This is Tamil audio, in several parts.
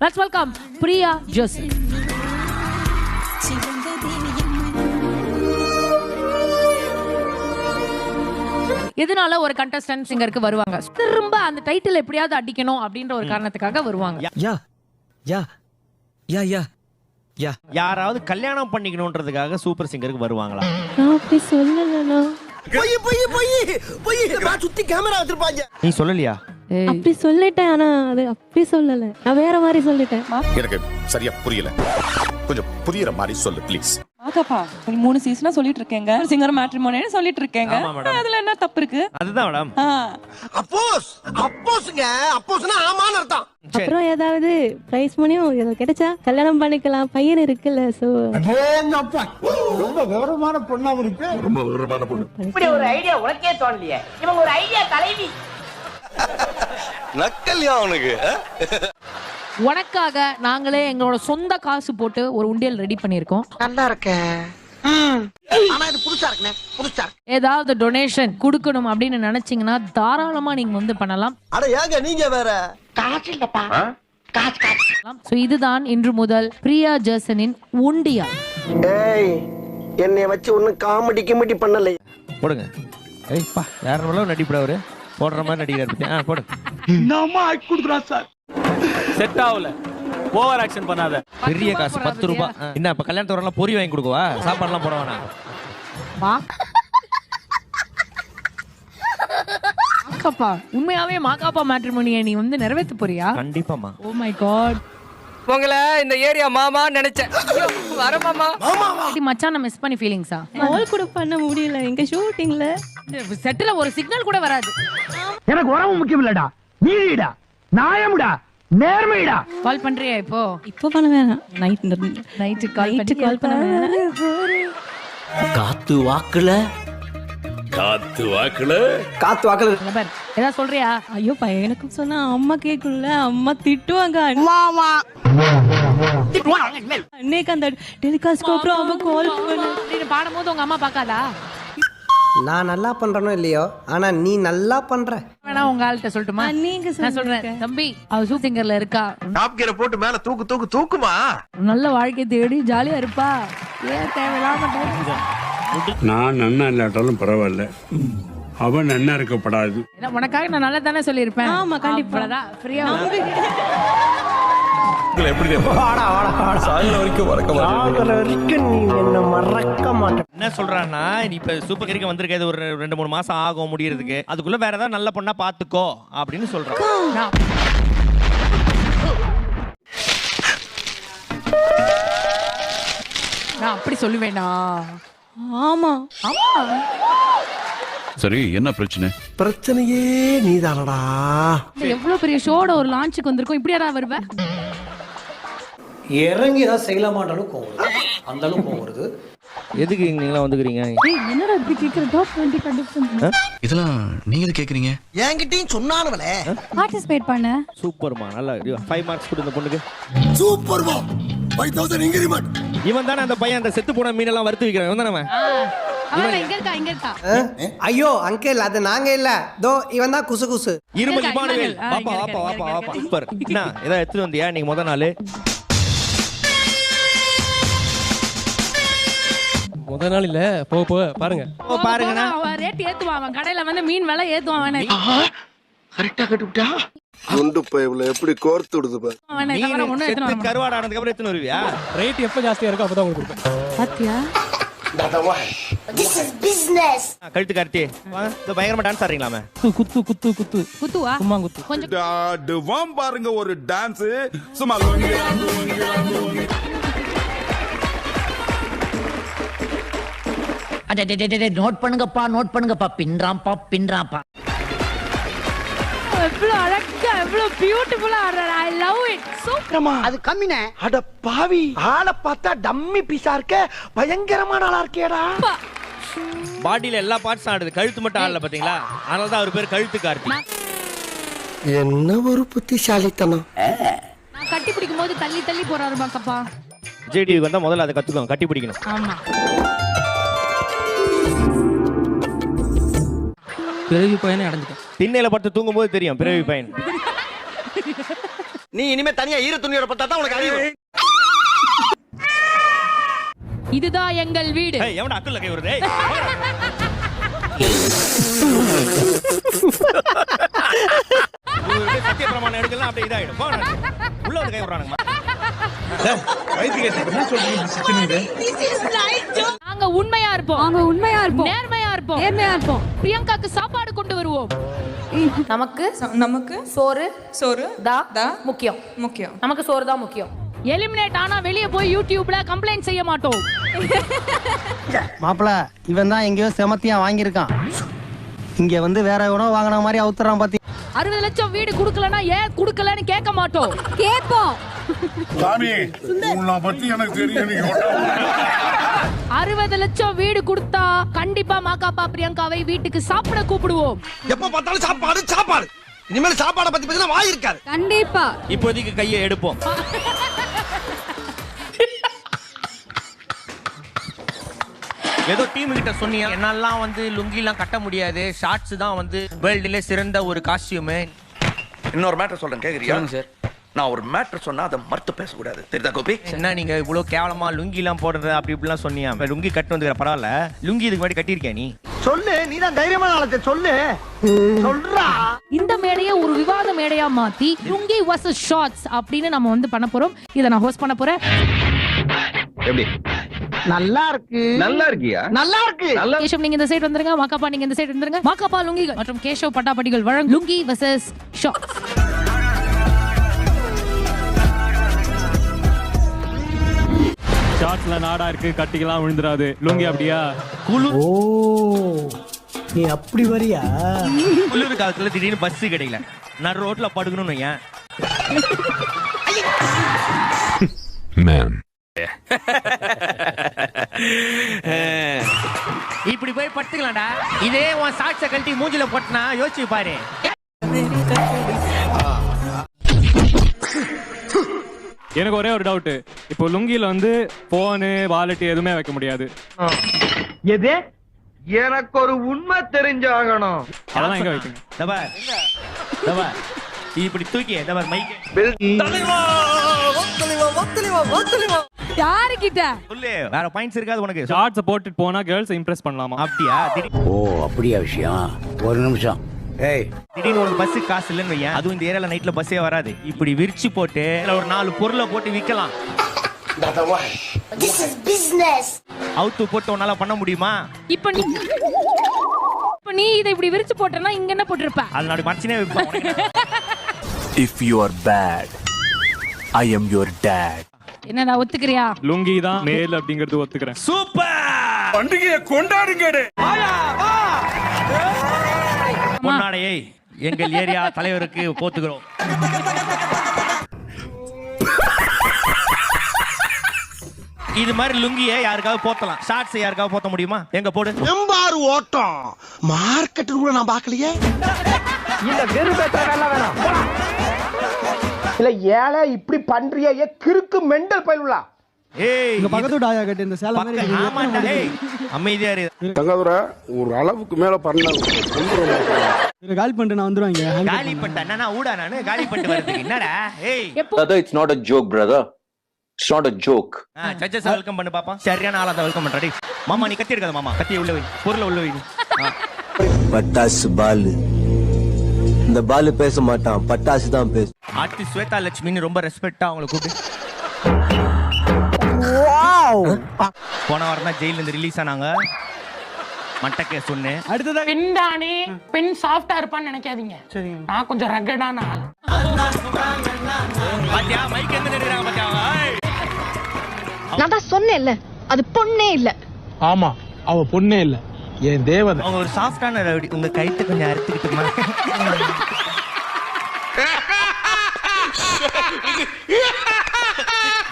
Let's welcome Priya Joseph. எதனால ஒரு கண்டஸ்டன்ட் சிங்கருக்கு வருவாங்க, திரும்ப அந்த டைட்டில் எப்படியாவது அடிக்கணும் அப்படின்ற ஒரு காரணத்துக்காக வருவாங்க. யா யா யா யா யா யாராவது கல்யாணம் பண்ணிக்கணும்ன்றதுக்காக சூப்பர் சிங்கருக்கு வருவாங்களா? நான் அப்படி சொல்லலனா. போய் போய் போய் போய் நான் சுத்தி கேமரா வச்சிருப்பாங்க. நீ சொல்லலையா? அப்படி சொல்லிட்டேன், ஆனா அது அப்படி சொல்லல, நான் வேற மாதிரி சொல்லிட்டேன். எனக்கு சரியா புரியல, கொஞ்சம் புரியற மாதிரி சொல்லு ப்ளீஸ். ஆகாப்பா 3 சீசனா சொல்லிட்டு இருக்கேங்க, சிங்கர் மேட்ரிமோனின்னு சொல்லிட்டு இருக்கேங்க. அதுல என்ன தப்பு இருக்கு? அதுதான் மேடம். அப்போஸ்ங்க அப்போஸ்னா ஆமான்னு அர்த்தம். அப்புறம் ஏதாவது பிரைஸ் மணியும் ஏதோ கிடைச்சா கல்யாணம் பண்ணிக்கலாம், பையன் இருக்குல்ல. சோ ரொம்ப விவரமான பொண்ணா இருக்கு. ரொம்ப விவரமான பொண்ணு. இப்படி ஒரு ஐடியா உனக்கே தோணலையே. இவங்க ஒரு ஐடியா தலைவி. நக்கல்யா அவனுக்கு. உனக்காக நாங்களே எங்களோட சொந்த காசு போட்டு ஒரு உண்டியல் ரெடி பண்ணிருக்கோம். நல்லா இருக்க. ஆனா இது புதுசா இருக்குனே, புதுசா. ஏதாவது டொனேஷன் கொடுக்கணும் அப்படின்னு நினைச்சீங்கன்னா தாராளமா நீங்க வந்து பண்ணலாம். அட ஏங்க நீங்க வேற. காசு இல்லப்பா. காசு. சோ இதுதான் இன்று முதல் பிரியா ஜெர்சனின் உண்டியா. ஏய் என்னைய வச்சு ஒண்ணும் காமெடி கிமெடி பண்ணல. போடுங்க. ஏய் பா, வேற லெவல்ல நடிப்புடா அவரு. போடுற மாதிரி நடிக்கிறாரு. போடு. நம்ம ஆக்கி குடுக்குறா சார். செட் ஆகல. ஓவர் ஆக்ஷன் பண்ணாத. பெரிய காசு 10 ரூபாய். என்ன இப்ப கல்யாணத்து வரலாம் பொரி வாங்கி கொடுக்கவா? சாப்பாடுலாம் போட வேணாம். மாக்காப்பா, உண்மையாவே மாக்காப்பா மேட்ரிமோனியை நீ வந்து நிறைவேற்ற போறியா? கண்டிப்பாமா. Oh my God. உங்களை இந்த ஏரியா மாமா நினைச்சேன். வர மாமா. மச்சான மிஸ் பண்ணி ஃபீலிங்ஸா? கால் கூட பண்ண முடியல எங்க ஷூட்டிங்ல. செட்டில் ஒரு சிக்னல் கூட வராது. எனக்கு உறவு முக்கியம் இல்லடா, நீதிடா, நியாயம்டா, நேர்மைடா. கால் பண்றியா இப்போ? இப்போ பண்ண வேணாம், நைட்டு கால் பண்ண வேணாம். காத்து வாக்குல காத்து வாக்குல பார், ஏதாவது சொல்றியா? ஐயோ பையனுக்கும் சொன்னா அம்மா கேட்கும்ல, அம்மா திட்டுவாங்க. அன்னைக்கு அந்த டெலிகாஸ்ட் அப்புறம் அவ கால் பண்ணி பாடும்போது உங்க அம்மா பார்க்காதா? நான் நல்லா பண்றனோ இல்லையோ, ஆனா நீ நல்லா பண்ற. வேணா உங்க ஆள்கிட்ட சொல்லட்டுமா? நீங்க நான் சொல்றேன், தம்பி அவ சூப்பர் இருக்கா, டாப் கியரை போட்டு மேல தூக்குமா. நல்ல வாழ்க்கை தேடி ஜாலியா இருப்பா. ஏன் தேவையில்லாம நான் நன்னா இல்லாட்டாலும் பரவாயில்ல, அவன் நன்னா இருக்கப்படாது. உனக்காக நான் நல்லா தானே சொல்லியிருப்பேன். ஆமா கண்டிப்பா. ஃப்ரீயா எப்படி வரைக்கும் நீ என்ன மறக்க மாட்டேன். என்ன சொல்றான்னா, நீ இப்ப சூப்பர் கிரிக்கு வந்திருக்க ஒரு 2-3 மாசம் ஆகும் முடியறதுக்கு. அதுக்குள்ள வேற ஏதாவது நல்ல பொண்ணா பாத்துக்கோ அப்படின்னு சொல்றான். நான் அப்படி சொல்லுவேனா? ஆமா சரி, என்ன பிரச்சனை? பிரச்சனையே நீதானடா. எவ்வளவு பெரிய ஷோட ஒரு லான்ச்சுக்கு வந்திருக்கோம், இப்படியாடா வருவ? இறங்கி தான் செய்யலாமாட்டாலும் கோவம் வருது, அந்த அளவுக்கு கோவம் வருது. எதுக்கு நீங்களா வந்துக்கிறீங்க? என்னடா இப்படி கேக்குற? டாப் 20 கண்டஸ்டன்ட் இதெல்லாம் நீங்க கேக்குறீங்க? என்கிட்டயும் சொன்னானுவலே. பார்ட்டிசிபேட் பண்ண. சூப்பர்மா, நல்லா 5 மார்க்ஸ் கொடு இந்த பொண்ணுக்கு. சூப்பர் பா. 5000 இன்கிரிமென்ட். இவன் தானே அந்த பையன், அந்த செத்து போன மீனெல்லாம் வறுத்து விக்கிறான். இவன் தானே அவன். இங்க இருக்கா. ஐயோ அங்கிள், அது நாங்க இல்ல, தோ இவன் தான் குசு குசு. இருமல் இமானுவேல். வாப்பா. சூப்பர். என்ன ஏதோ எடுத்துட்டு வந்தியா நீங்க முத நாள்? முத நாள் இல்ல, போ பாருங்க. பாருங்கண்ணா, அவன் ரேட் ஏத்துவான். அவன் கடையில வந்து மீன் விலை ஏத்துவான். கரெக்ட்டா கட்டுட்டா. குண்டு பைப்ல எப்படி கோர்த்து விடுது பாரு. செத்து கருவாட ஆனதுக்கு அப்புறம் எத்தனை வருவியா? ரேட் எப்ப ஜாஸ்தியா இருக்கோ அப்பதான் உங்களுக்கு கொடுப்பேன். பாத்தியா? This is business. கழுத்து கார்த்தி, இந்த பயங்கரமா டான்ஸ் ஆடுறீங்களாமே? குத்துவா? சும்மா குத்து. கொஞ்சம் பாருங்க ஒரு டான்ஸ் சும்மா. நோட் பண்ணுங்கப்பா, பின்றாம்பா. எவ்வளவு அழகா, எவ்வளவு பியூட்டிஃபுல்லா ஆடுறா. I love it. சூப்பர்மா. அது கம்மினே. அட பாவி, ஆளை பார்த்தா டம்மி பீஸா இருக்க, பயங்கரமான ஆளா இருக்கேடா. பாடியில எல்லா பார்ட்ஸ் ஆடுது, கழுத்து மட்டும் ஆடல பாத்தீங்களா? அதனால தான் அவர் பேர் கழுத்து கார்த்தி. என்ன ஒரு புத்திசாலித்தனம். நான் கட்டி பிடிக்கும் போது தள்ளி தள்ளி போறாரு பாக்கப்பா. ஜேடிக்கு வந்தா முதல்ல அதை கத்துக்கணும், கட்டி பிடிக்கணும். ஆமா. பிறவி பையனே அடைஞ்சிட்டேன். திண்ணையில படுத்து தூங்கும் போது தெரியும் பிறவி பையன். நீ இனிமே தனியா ஈர துணியோட பத்தா தான் உனக்கு அறிவு. இதுதான் எங்கள் வீடு. ஏய் எவன அக்கல்ல கை வருது? ஏய் சத்திய பிரமாணம் எடுக்கலாம் அப்படியே இதாயிடும். போங்க உள்ள வந்து கை விடுறானுங்க. நாங்க உண்மையா இருப்போம், நேர்மையா இருப்போம். பிரியங்காக்கு சாப்பாடு கொண்டு வருவோம். நமக்கு சோறு தான் முக்கியம். நமக்கு சோறு தான் முக்கியம். எலிமினேட் ஆனா வெளிய போய் யூடியூப்ல கம்ப்ளைண்ட் செய்ய மாட்டோம். மாப்பிள இவன் தான் எங்கேயோ செமத்தியா வாங்கியிருக்கான். இங்க வந்து வேற எவனோ வாங்கின மாதிரி அவுத்துறான் பாத்தி. 60 லட்சம் வீடு குடுக்கலனா ஏன் குடுக்கலன்னு கேட்க மாட்டோம், கேட்போம். சாமி உன்னை பத்தி எனக்கு தெரியும். 60 லட்சம் வீடு கொடுத்தா கண்டிப்பா மாகாபா பிரியங்காவை வீட்டுக்கு சாப்பிட கூப்பிடுவோம். எப்ப பார்த்தாலும் சாப்பாடு. இனிமேல் சாப்பாடை பத்தி பேசினா வாய் இருக்காது. கண்டிப்பா. இப்போதைக்கு கையை எடுப்போம். ஏதோ டீம் கிட்ட சொன்னியா என்னெல்லாம் வந்து லுங்கிலாம் கட்ட முடியாது, ஷார்ட்ஸ் தான் வந்து வேர்ல்டுல சிறந்த ஒரு காஸ்டியூம். இன்னொரு மேட்டர் சொல்றேன் கேக்குறியா? சார் நான் ஒரு மேட்டர் சொன்னா அதை மறுத்து பேசக்கூடாது, தெரியுதா கோபி? என்ன நீங்க இவ்வளவு கேவலமா லுங்கிலாம் போடுறது அப்படி இப்படிலாம் சொன்னியா? லுங்கி கட்டு வந்துக்கிற பரவாயில்ல, லுங்கி இதுக்கு முன்னாடி கட்டியிருக்கியா நீ? சொல்லு, நீ தான் தைரியமான ஆளத்தை சொல்லு. சொல்றா. இந்த மேடையை ஒரு விவாத மேடையா மாத்தி லுங்கி வர்சஸ் ஷார்ட்ஸ் அப்படின்னு நம்ம வந்து பண்ண போறோம். இதை நான் ஹோஸ்ட் பண்ண போறேன். எப்படி? நல்லா இருக்கியா? நல்லா இருக்கு. கேஷவ் நீங்க இந்த சைடு வந்துருங்க, மாகாபா நீங்க இந்த சைடு வந்துருங்க. மாகாபா லுங்கிகள் மற்றும் கேஷவ் பட்டாபட்டிகள் வழங்கும் லுங்கி வர்சஸ் ஷார்ட்ஸ். ஷார்ட்ஸ்ல நாடா இருக்கு, கட்டிக்கலாம் விழுந்துராது. லுங்கி அப்படியா? ஓ நீ அப்படி வரியா? குளிர் காலத்துல திடீர்னு பஸ் கிடைக்கல, நான் ரோட்ல படுக்கணும்னு ஏன் இப்படி போய் படுத்துக்கலாம்டா. இதே உன் சாட்ச கழட்டி மூஞ்சில போட்டனா யோசிச்சு பாரு. எனக்கு ஒரே ஒரு டவுட். இப்போ லுங்கில வந்து போனு வாலெட் எதுவுமே வைக்க முடியாது. எது? எனக்கு ஒரு உண்மை தெரிஞ்சாகணும். அதெல்லாம் எங்க வைக்கணும்? தபா இப்படி தூக்கி தபா மைக் யாருக்கிட்ட சொல்லு, வேற பாயிண்ட்ஸ் இருக்காது உனக்கு? ஷார்ட்ஸ் போட்டுட்டு போனா கேர்ள்ஸ் இம்ப்ரெஸ் பண்ணலாமா? அப்படியா? ஓ அப்படியா விஷயம்? ஒரு நிமிஷம். ஏய் திடீர்னு ஒரு பஸ் காசு இல்லைன்னு வையேன், அதுவும் இந்த ஏரியால நைட்ல பஸ்ஸே வராது. இப்படி விரிச்சு போட்டு ஒரு 4 பொருளை போட்டு விற்கலாம். அவுத்து போட்டு உன்னால பண்ண முடியுமா? இப்ப நீ இதை இப்படி விரிச்சு போட்டனா இங்க என்ன போட்டிருப்ப? அது நாடி மச்சினே விப்பான். If you are bad, I am your dad. என்னடா ஒத்துக்கறியா? லுங்கி தான் மேல் அப்படிங்கிறது ஒத்துக்கிறேன். சூப்பர். பண்டிகையை கொண்டாடுங்கடே. பொன்னாடையை எங்கள் ஏரியா தலைவருக்கு போத்துகிறோம். இது மாதிரி லுங்கியை யாருக்காவது போத்தலாம், ஷார்ட்ஸ் யாருக்காவது போத்த முடியுமா? எங்க போடு. எம்பாரு ஓட்டம் மார்க்கெட் கூட நான் பார்க்கலையே. இல்ல வெறும் பேட்டா வேணாம். இல்ல ஏழை இப்படி பண்றியே கிறுக்கு மெண்டல் பயிலுலா. ஏய் இங்க பக்கத்து டாயா கட்டி இந்த சேலம் மாதிரி ஆமாடா. ஏய் அமைதியா இரு. தங்கதுரை ஒரு அளவுக்கு மேல பண்ண காலி பண்ணிட்டு நான் வந்துருவாங்க. காலி பண்ணிட்டேன் நான் ஊடா, நானு காலி பண்ணிட்டு வரதுக்கு என்னடா? ஏய் It's not a joke, brother. It's not a joke. Judges welcome பண்ணு பாப்பா. சரியான ஆளா தான் வெல்கம் பண்றடி. மாமா நீ கத்தி எடுக்காத மாமா, கத்தியை உள்ள வை, பொருளை உள்ள வை. பட்டாசு பாலு, இந்த பாலு பேச மாட்டான், பட்டாசு தான் பேசு. ஆர்டி ஸ்வேதா லட்சுமின்னு ரொம்ப ரெஸ்பெக்டா அவங்களை கூப்பிட்டு. போன வாரம் தான் ஜெயில இருந்து ரிலீஸ் ஆனாங்க. மட்ட கேஸ் சொன்னேன். அடுத்ததா பெண்டானே பெண் சாஃப்ட்டா இருப்பான்னு நினைக்காதீங்க. நான் கொஞ்சம் ரகடான ஆள். பாத்தியா மைக் எங்க நிறுறாங்க பாத்தியா? நான் தான் சொன்னேன்ல அது பொண்ணே இல்ல. ஆமா அவ பொண்ணே இல்ல, என் தேவதை. அவங்க ஒரு சாஃப்டான ரவுடி. உங்க கைத்தை கொஞ்சம் அறுத்துக்கிட்டுமா?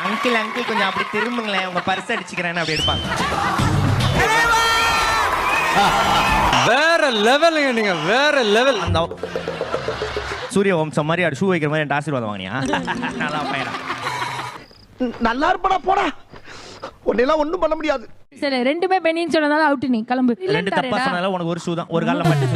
அங்கிள் அங்கிள் கொஞ்சம் அப்படி திரும்புங்களேன், உங்க பர்ஸ் அடிச்சுக்கிறேன்னு அப்படி எடுப்பாங்க. வேற லெவலுங்க நீங்க, வேற லெவல். அந்த சூரிய வம்சம் மாதிரி அது ஷூ வைக்கிற மாதிரி என் ஆசீர்வாதம் வாங்கினியா? நல்லா பையனா. நல்லா இருப்படா போடா. உன்னெல்லாம் ஒண்ணும் பண்ண முடியாது. சரி ரெண்டுமே பெண்ணின்னு சொன்னதால அவுட். நீ கிளம்பு. ரெண்டு தப்பா சொன்னால உனக்கு ஒரு ஷூ தான், ஒரு கால்ல மட்டும்.